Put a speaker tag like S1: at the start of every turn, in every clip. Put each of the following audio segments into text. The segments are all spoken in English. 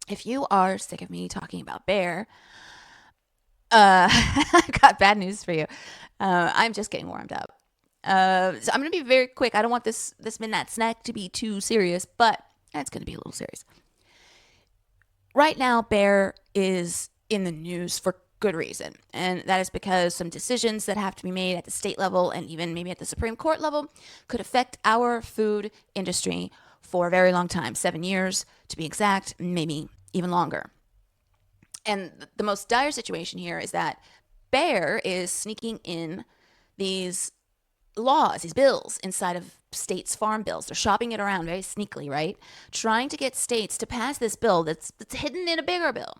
S1: If you are sick of me talking about Bayer, I've got bad news for you. I'm just getting warmed up. So I'm going to be very quick. I don't want this midnight snack to be too serious, but it's going to be a little serious. Right now, Bayer is in the news for good reason, and that is because some decisions that have to be made at the state level and even maybe at the Supreme Court level could affect our food industry for a very long time, 7 years to be exact, maybe even longer. And the most dire situation here is that Bayer is sneaking in these laws, these bills inside of states' farm bills. They're shopping it around very sneakily, right? Trying to get states to pass this bill that's hidden in a bigger bill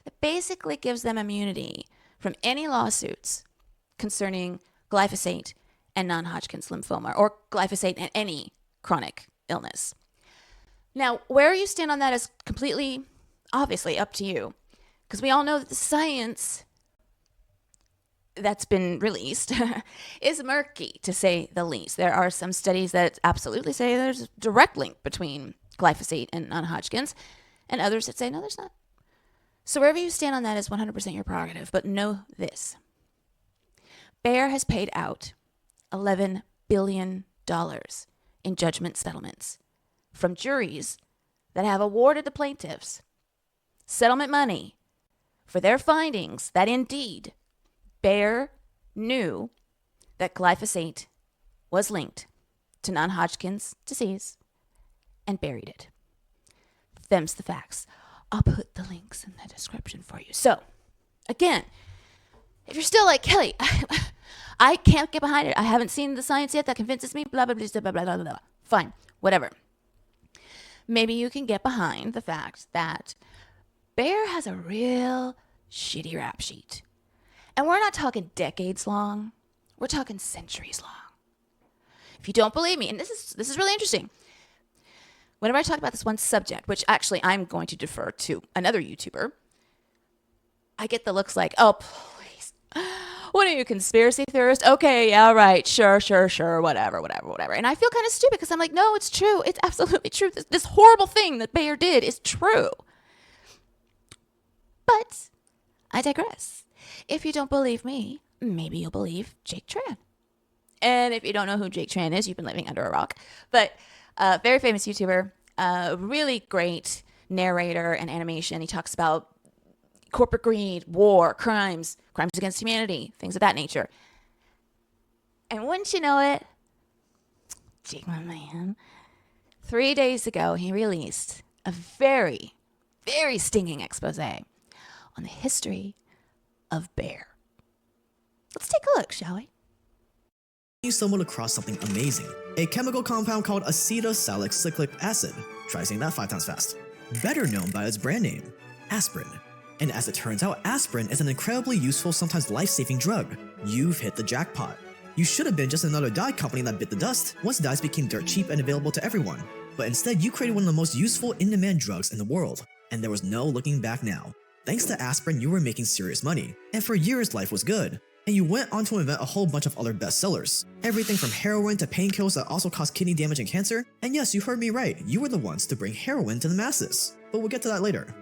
S1: that basically gives them immunity from any lawsuits concerning glyphosate and non-Hodgkin's lymphoma or glyphosate and any chronic illness. Now, where you stand on that is completely, obviously, up to you, because we all know that the science that's been released is murky, to say the least. There are some studies that absolutely say there's a direct link between glyphosate and non-Hodgkin's, and others that say no, there's not. So wherever you stand on that is 100% your prerogative, but know this. Bayer has paid out $11 billion in judgment settlements from juries that have awarded the plaintiffs settlement money for their findings that indeed Bayer knew that glyphosate was linked to non-Hodgkin's disease and buried it. Them's the facts. I'll put the links in the description for you. So, again, if you're still like, Kelly, I can't get behind it. I haven't seen the science yet that convinces me, blah, blah, blah, blah, blah, blah, blah. Fine, whatever. Maybe you can get behind the fact that Bayer has a real shitty rap sheet. And we're not talking decades long. We're talking centuries long. If you don't believe me, and this is really interesting. Whenever I talk about this one subject, which actually I'm going to defer to another YouTuber, I get the looks like, oh, please. What are you, conspiracy theorist? Okay, yeah, right, sure, whatever. And I feel kind of stupid because I'm like, no, it's true. It's absolutely true. This horrible thing that Bayer did is true. But I digress. If you don't believe me, maybe you'll believe Jake Tran. And if you don't know who Jake Tran is, you've been living under a rock. But very famous YouTuber, really great narrator and animation. He talks about corporate greed, war, crimes against humanity, things of that nature. And wouldn't you know it, Jake, my man, 3 days ago, he released a very, very stinging expose on the history of Bayer. Let's take a look, shall we?
S2: You stumbled across something amazing, a chemical compound called acetylsalicylic acid. Try saying that 5 times fast. Better known by its brand name, aspirin. And as it turns out, aspirin is an incredibly useful, sometimes life-saving drug. You've hit the jackpot. You should have been just another dye company that bit the dust once dyes became dirt cheap and available to everyone. But instead, you created one of the most useful in-demand drugs in the world, and there was no looking back now. Thanks to aspirin, you were making serious money, and for years life was good. And you went on to invent a whole bunch of other bestsellers. Everything from heroin to painkillers that also cause kidney damage and cancer. And yes, you heard me right, you were the ones to bring heroin to the masses. But we'll get to that later.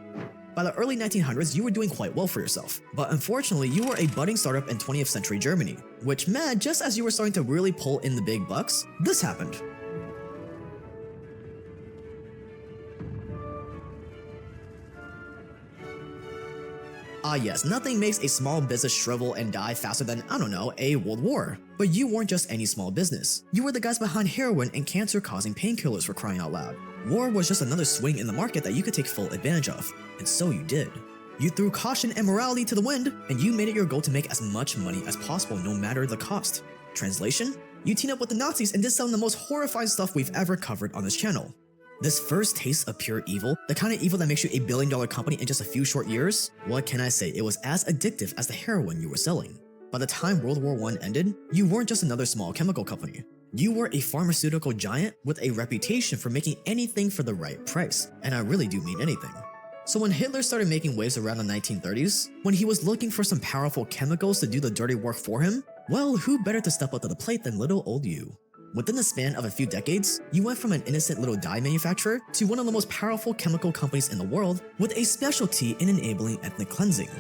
S2: By the early 1900s, you were doing quite well for yourself. But unfortunately, you were a budding startup in 20th century Germany. Which meant just as you were starting to really pull in the big bucks, this happened. Ah yes, nothing makes a small business shrivel and die faster than, I don't know, a world war. But you weren't just any small business. You were the guys behind heroin and cancer-causing painkillers, for crying out loud. War was just another swing in the market that you could take full advantage of. And so you did. You threw caution and morality to the wind, and you made it your goal to make as much money as possible no matter the cost. Translation? You teamed up with the Nazis and did some of the most horrifying stuff we've ever covered on this channel. This first taste of pure evil, the kind of evil that makes you $1 billion company in just a few short years, what can I say, it was as addictive as the heroin you were selling. By the time World War I ended, you weren't just another small chemical company. You were a pharmaceutical giant with a reputation for making anything for the right price, and I really do mean anything. So when Hitler started making waves around the 1930s, when he was looking for some powerful chemicals to do the dirty work for him, well, who better to step up to the plate than little old you? Within the span of a few decades, you went from an innocent little dye manufacturer to one of the most powerful chemical companies in the world with a specialty in enabling ethnic cleansing.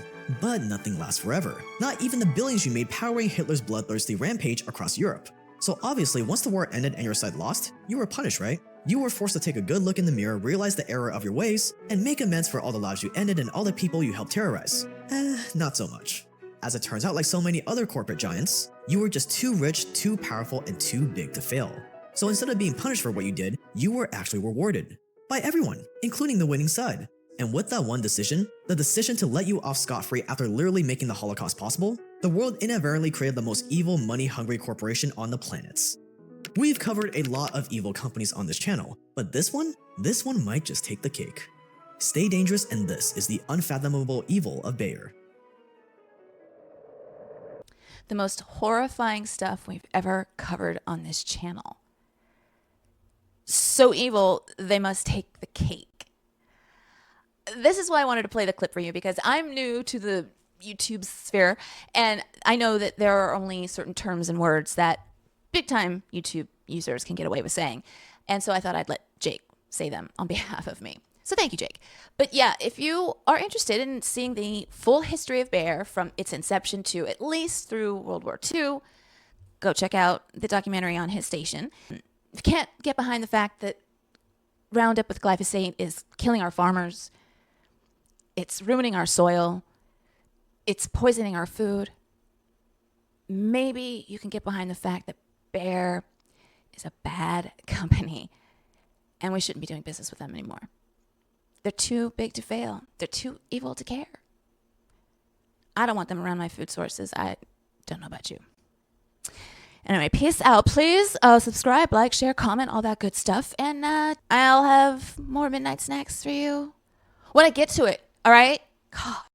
S2: But nothing lasts forever, not even the billions you made powering Hitler's bloodthirsty rampage across Europe. So obviously, once the war ended and your side lost, you were punished, right? You were forced to take a good look in the mirror, realize the error of your ways, and make amends for all the lives you ended and all the people you helped terrorize. Not so much. As it turns out, like so many other corporate giants, you were just too rich, too powerful, and too big to fail. So instead of being punished for what you did, you were actually rewarded. By everyone, including the winning side. And with that one decision, the decision to let you off scot-free after literally making the Holocaust possible, the world inadvertently created the most evil, money-hungry corporation on the planet. We've covered a lot of evil companies on this channel, but this one might just take the cake. Stay dangerous, and this is the unfathomable evil of Bayer.
S1: The most horrifying stuff we've ever covered on this channel. So evil, they must take the cake. This is why I wanted to play the clip for you, because I'm new to the YouTube sphere, and I know that there are only certain terms and words that big-time YouTube users can get away with saying. And so I thought I'd let Jake say them on behalf of me. So thank you, Jake. But yeah, if you are interested in seeing the full history of Bayer from its inception to at least through World War II, go check out the documentary on his station. If you can't get behind the fact that Roundup with glyphosate is killing our farmers, it's ruining our soil, it's poisoning our food, maybe you can get behind the fact that Bayer is a bad company and we shouldn't be doing business with them anymore. They're too big to fail. They're too evil to care. I don't want them around my food sources. I don't know about you. Anyway, peace out. Please subscribe, like, share, comment, all that good stuff. And I'll have more midnight snacks for you when I get to it. All right? God.